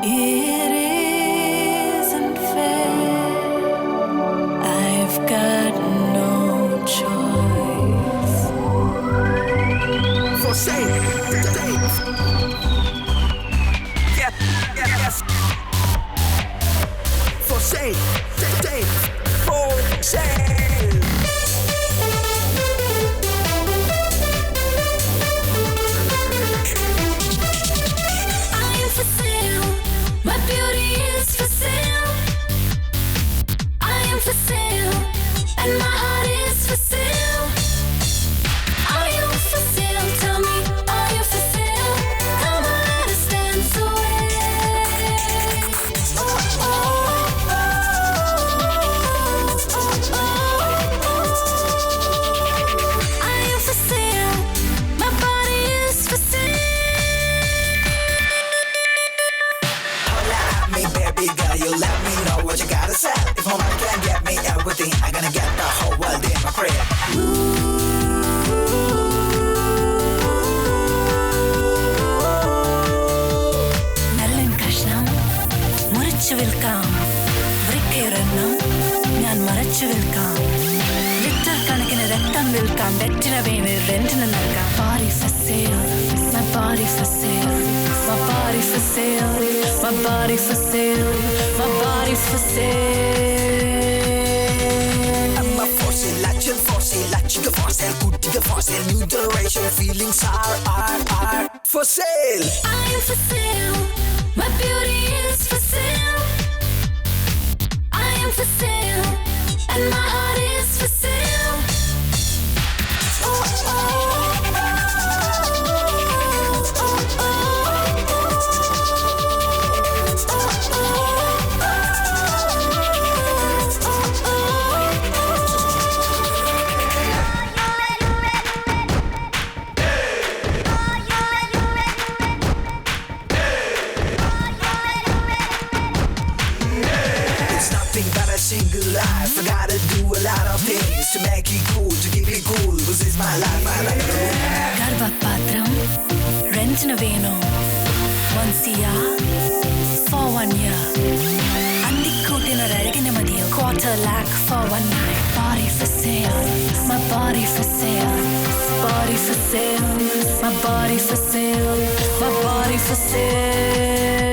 It isn't fair. I've got no choice. For sale. Yes. For sale. For sale. I am for sale. My beauty is for sale. I am for sale. And my heart is for sale. Are you for sale? Tell me, are you for sale? Come on, let us dance away. I am for sale. My body is for sale. Holla at me, baby girl, you let me know what you gotta sell. If my man can get me everything, I'm gonna get the whole world in my crib. നല്ലൻ കഷ്ണം മുറിച്ചു വിൽക്കാം, വൃക്കയൊരെണ്ണം ഞാൻ മറച്ചു വിൽക്കാം, litre കണക്കിന് രക്തം വിൽക്കാം, വെറ്റില വീണ് റെന്റിന് നൽകാം. Body for sale, my body for sale, my body for sale, my body for sale, my body for sale. I'm a for sale, chica for sale, good digga for sale, new generation feelings are for sale. I am for sale, my beauty is for sale. I am for sale, and my heart is for sale. It's nothing but a single life. I gotta do a lot of things to make it cool, to keep it cool. This is my life, I like the room. ഗർഭപാത്രം റെന്റിന് വേണോ? 1 CR for 1 year. അന്തിക്കൂട്ടിനൊരഴകിന് മതിയോ? 1/4 lakh for 1 night. Body for sale, my body for sale, body for sale, my body for sale, my body for sale.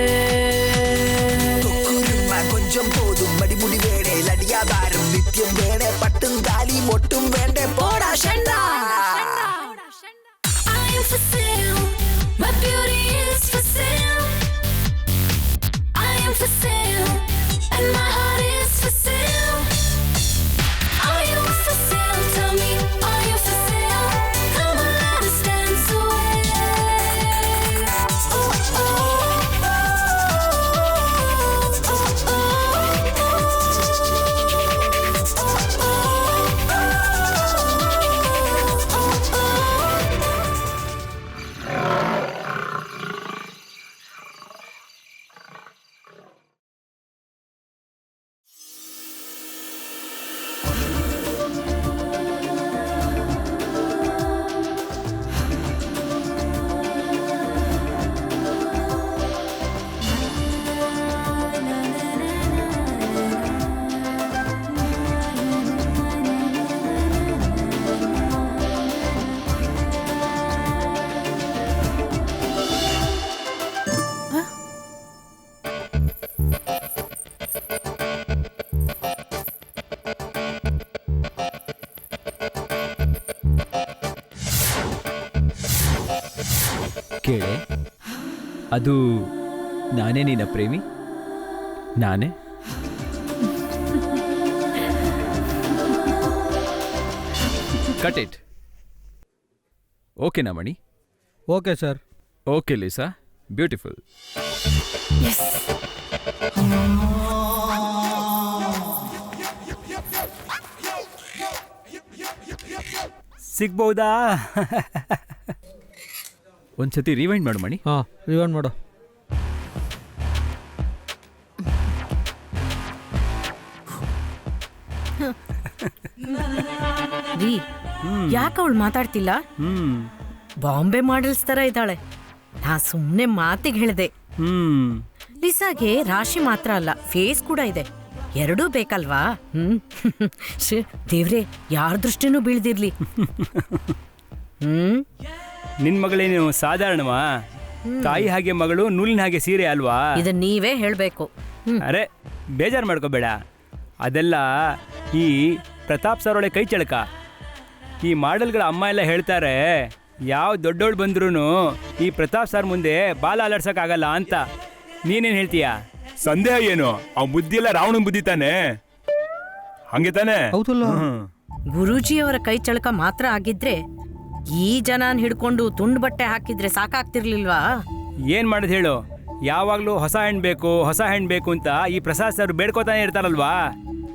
കുരുമ കൊഞ്ചം പോതും മടിമുടി വേണേ ലടിയാകാരം നിത്യം വേണേ പട്ടും താലിയും ഒട്ടും വേണ്ടേ പോടാ ഷണ്ട. I am for sale, my beauty is for sale. I am for sale, and my heart is for sale. Are you for sale? Tell me, are you for sale? Come on, let us dance away. ಕೇಳೆ, ಅದು ನಾನೇ ನಿನ್ನ ಪ್ರೇಮಿ? ನಾನೇ? Cut it. ಓಕೆನಾ Mani? Okay sir. Okay Lisa, beautiful. Yes. ಸಿಗ್ಬಹುದಾ? ಒಂದ್ಸತಿ rewind ಮಾಡು ಮಣಿ. ಹಾಂ, ರಿವೈಂಡ್ ಮಾಡು. ರೀ, ಯಾಕೆ ಅವಳು ಮಾತಾಡ್ತಿಲ್ಲ? ಬಾಂಬೆ ಮಾಡೆಲ್ಸ್ ತರ ಇದ್ದಾಳೆ. ನಾ ಸುಮ್ಮನೆ ಮಾತಿಗೆ ಹೇಳಿದೆ. ಲಿಸಾಗೆ ರಾಶಿ ಮಾತ್ರ ಅಲ್ಲ ಫೇಸ್ ಕೂಡ ಇದೆ, ಎರಡೂ ಬೇಕಲ್ವಾ? ಶ್ಶೇ, ದೇವ್ರೆ ಯಾರ ದೃಷ್ಟಿನೂ ಬೀಳ್ದಿರ್ಲಿ. ನಿನ್ ಮಗಳೇನು ಸಾಧಾರಣವಾ? ತಾಯಿ ಹಾಗೆ ಮಗಳು, ನೂಲಿನ ಹಾಗೆ ಸೀರೆ ಅಲ್ವಾ? ಇದನ್ನ ನೀವೇ ಹೇಳ್ಬೇಕು. ಅರೆ ಬೇಜಾರು ಮಾಡ್ಕೋಬೇಡ, ಅದೆಲ್ಲ ಈ ಪ್ರತಾಪ್ ಸರ್ ಒಳ್ಳೆ ಕೈ ಚಳಕ. ಈ ಮಾಡೆಲ್ಗಳ ಅಮ್ಮ ಎಲ್ಲ ಹೇಳ್ತಾರೆ, ಯಾವ ದೊಡ್ಡೋಳು ಬಂದ್ರೂ ಈ ಪ್ರತಾಪ್ ಸರ್ ಮುಂದೆ ಬಾಲ ಅಲಾಡ್ಸೋಕ್ಕಾಗಲ್ಲ ಅಂತ. ನೀನೇನು ಹೇಳ್ತೀಯಾ? ಸಂದೇಹ ಏನು? ಆ ಬುದ್ಧಿ ಎಲ್ಲ ರಾವಣನ್ ಬುದ್ಧಿ ತಾನೆ, ಹಂಗೆ ತಾನೆ? ಹೌದಲ್ಲ? ಗುರೂಜಿಯವರ ಕೈ ಚಳಕ ಮಾತ್ರ ಆಗಿದ್ರೆ ಈ ಜನನ್ ಹಿಡ್ಕೊಂಡು ತುಂಡು ಬಟ್ಟೆ ಹಾಕಿದ್ರೆ ಸಾಕಾಗ್ತಿರ್ಲಿಲ್ವಾ? ಏನು ಮಾಡೋದು ಹೇಳು, ಯಾವಾಗಲೂ ಹೊಸ ಹೆಣ್ಣು ಬೇಕು ಹೊಸ ಹೆಣ್ಣು ಬೇಕು ಅಂತ ಈ ಪ್ರಸಾದ್ ಸರ್ ಬೇಡ್ಕೋತಾನೆ ಇರ್ತಾರಲ್ವಾ.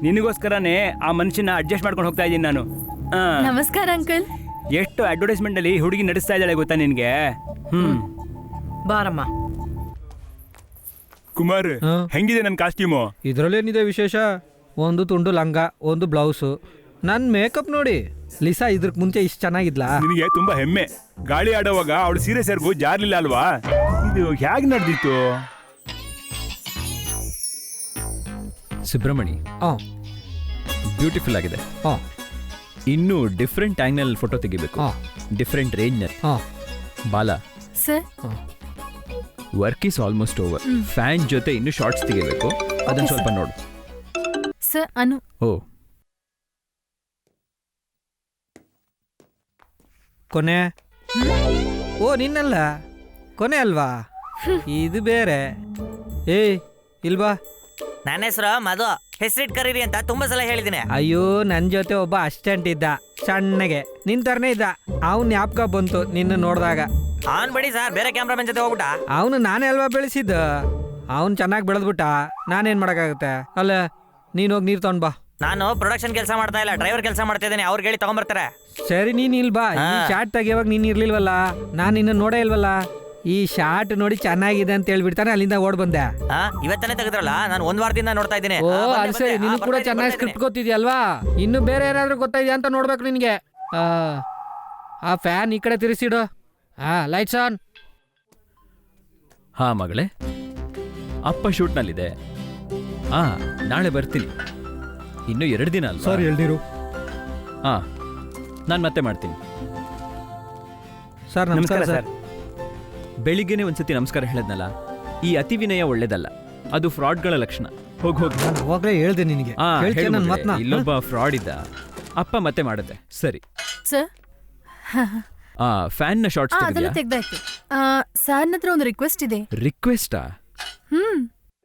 ನಿನಗೋಸ್ಕರನೇ ಆ ಮನುಷ್ಯನ ಅಡ್ಜಸ್ಟ್ ಮಾಡ್ಕೊಂಡು ಹೋಗ್ತಾ ಇದ್ದೀನಿ ನಾನು. ನಮಸ್ಕಾರ ಅಂಕಲ್. ಎಷ್ಟು ಅಡ್ವರ್ಟೈಸ್ಮೆಂಟಲ್ಲಿ ಹುಡುಗಿ ನಡೆಸ್ತಾ ಇದ್ದಾಳೆ ಗೊತ್ತಾ ನಿನಗೆ? ಬಾರಮ್ಮ. ಕುಮಾರ್, ಹಾ? ಹೆಂಗಿದೆ ನನ್ನ ಕಾಸ್ಟ್ಯೂಮು? ಇದರಲ್ಲೇನಿದೆ ವಿಶೇಷ? ಒಂದು ತುಂಡು ಲಂಗ, ಒಂದು ಬ್ಲೌಸು, ನನ್ನ ಮೇಕಪ್ ನೋಡಿ. ಲಿಸಾ ಇದ್ರಕ್ ಮುಂಚೆ ಇಷ್ಟು ಚೆನ್ನಾಗಿದ್ಲಾ? ನಿನಗೆ ತುಂಬಾ ಹೆಮ್ಮೆ. ಗಾಳಿ ಆಡೋವಾಗ ಅವಳು ಸೀರೆ ಸೇರ್ಗೂ ಜಾರ್ಲಿಲ್ಲ ಅಲ್ವಾ? ಇದು ಹೇಗೆ ನಡೆದಿತ್ತು? ಸುಬ್ರಮಣಿ, ಹಾಂ ಬ್ಯೂಟಿಫುಲ್ ಆಗಿದೆ. ಹಾಂ ಇನ್ನೂ ಡಿಫ್ರೆಂಟ್ ಆಂಗಲ್ ಫೋಟೋ ತೆಗಿಬೇಕು, ಹಾಂ ಡಿಫ್ರೆಂಟ್ ರೇಂಜ್ನಲ್ಲಿ. ಹಾಂ ಬಾಲ, sir, work is almost over. Fan ಜೊತೆ ಇನ್ನೂ ಶಾರ್ಟ್ಸ್ ತೆಗಿಬೇಕು, ಅದನ್ನು ಸ್ವಲ್ಪ ನೋಡು. ಸರ್ ಅನು. ಓ, ಕೊನೆ. ಓ ನಿನ್ನಲ್ಲ, ಕೊನೆ ಅಲ್ವಾ? ಇದು ಬೇರೆ. ಏಯ್ ಇಲ್ವಾ? ನನ್ನ ಹೆಸರು ಮಧು, ಹೆಸರಿಟ್ ಕರೀರಿ ಅಂತ ತುಂಬಾ ಸಲ ಹೇಳಿದ್ದೀನಿ. ಅಯ್ಯೋ, ನನ್ನ ಜೊತೆ ಒಬ್ಬ ಅಸಿಸ್ಟೆಂಟ್ ಇದ್ದ, ಸಣ್ಣಗೆ ನಿನ್ ತರನೇ ಇದ್ದ. ಅವ್ನು ಜ್ಞಾಪಕ ಬಂತು ನಿನ್ನ ನೋಡಿದಾಗ. ಅವನ್ ಬಿಡಿ ಸರ್, ಬೇರೆ ಕ್ಯಾಮ್ರಾಮನ್ ಜೊತೆ ಹೋಗ್ಬಿಟ್ಟ. ಅವನು ನಾನೇ ಅಲ್ವಾ ಬೆಳೆಸಿದ್ದ. ಅವ್ನು ಚೆನ್ನಾಗಿ ಬೆಳೆದ್ಬಿಟ್ಟ, ನಾನೇನು ಮಾಡೋಕ್ಕಾಗುತ್ತೆ? ಅಲ್ಲ, ನೀನು ಹೋಗಿ ನೀರು ತಗೊಂಡ್ ಬಾ. ನಾನು ಪ್ರೊಡಕ್ಷನ್ ಕೆಲಸ ಮಾಡ್ತಾ ಇಲ್ಲ, ಡ್ರೈವರ್ ಕೆಲಸ ಮಾಡ್ತಾ ಇದ್ದೀನಿ. ಅವ್ರಿಗೆ ಹೇಳಿ ತಗೊಂಡ್ಬರ್ತಾರೆ. ಸರಿ, ನೀನು ಇಲ್ಲಿ ಬಾ. ಈ ಶಾರ್ಟ್ ತೆಗಿಯೋವಾಗ ನೀನು ಇರ್ಲಿಲ್ವಲ್ಲ, ನಾನು ನಿನ್ನ ನೋಡೇ ಇಲ್ವಲ್ಲ. ಈ ಶಾರ್ಟ್ ನೋಡಿ ಚೆನ್ನಾಗಿದೆ ಅಂತ ಹೇಳ್ಬಿಡ್ತಾನೆ, ಅಲ್ಲಿಂದ ಓಡ್ ಬಂದೆ. ಇವತ್ತನೇ ತೆಗೆದ್ರಲ್ಲ, ನಾನು ಒಂದ್ ವಾರದಿಂದ ನೋಡ್ತಾ ಇದ್ದೀನಿ. ಓ ಅದು ಸರಿ, ನೀನು ಕೂಡ ಚೆನ್ನಾಗಿ ಸ್ಕ್ರಿಪ್ಟ್ ಗೊತ್ತಿದ್ಯಲ್ವಾ? ಇನ್ನು ಬೇರೆ ಏನಾದರೂ ಗೊತ್ತಾಯ್ತಾ ಅಂತ ನೋಡ್ಬೇಕು ನಿನಗೆ. ಆ ಫ್ಯಾನ್ ಈ ಕಡೆ ತಿರ್ಸಿಡು. Lights on. ಹಾ ಮಗಳೇ, ಅಪ್ಪ ಶೂಟ್ನಲ್ಲಿದೆ. ನಾಳೆ ಬರ್ತೀನಿ. ಇನ್ನೂ 2 ದಿನ ಅಲ್ಲ? ಸರ್ ಎಳ್ನೀರು. ನಾನು ಮತ್ತೆ ಮಾಡ್ತೀನಿ. ಸರ್ ನಮಸ್ಕಾರ ಸರ್. ಬೆಳಿಗ್ಗೆನೆ ಒಂದ್ಸತಿ ನಮಸ್ಕಾರ ಹೇಳದ್ನಲ್ಲ, ಈ ಅತಿ ವಿನಯ ಒಳ್ಳೇದಲ್ಲ, ಅದು ಫ್ರಾಡ್ಗಳ ಲಕ್ಷಣ. ಹೋಗಿ ಹೋಗಿ. ನಾನು ಅವಾಗಲೇ ಹೇಳ್ದೆ ನಿನಗೆ. ಹೇಳ್ತೀನಿ ನನ್ನ ಮಾತನ್ನ. ಇಲ್ಲೊಬ್ಬ ಫ್ರಾಡ್ ಇದ್ದ, ಅಪ್ಪ ಮತ್ತೆ ಮಾಡುತ್ತೆ. ಸರಿ ಸರ್, ಫ್ಯಾನ್ನ ಶಾರ್ಟ್ಸ್ ಅದೆಲ್ಲ ತೆಗ್ದಾಯ್ತು. ಸರ್ನ ಹತ್ರ ಒಂದು ರಿಕ್ವೆಸ್ಟ್ ಇದೆ. ರಿಕ್ವೆಸ್ಟಾ?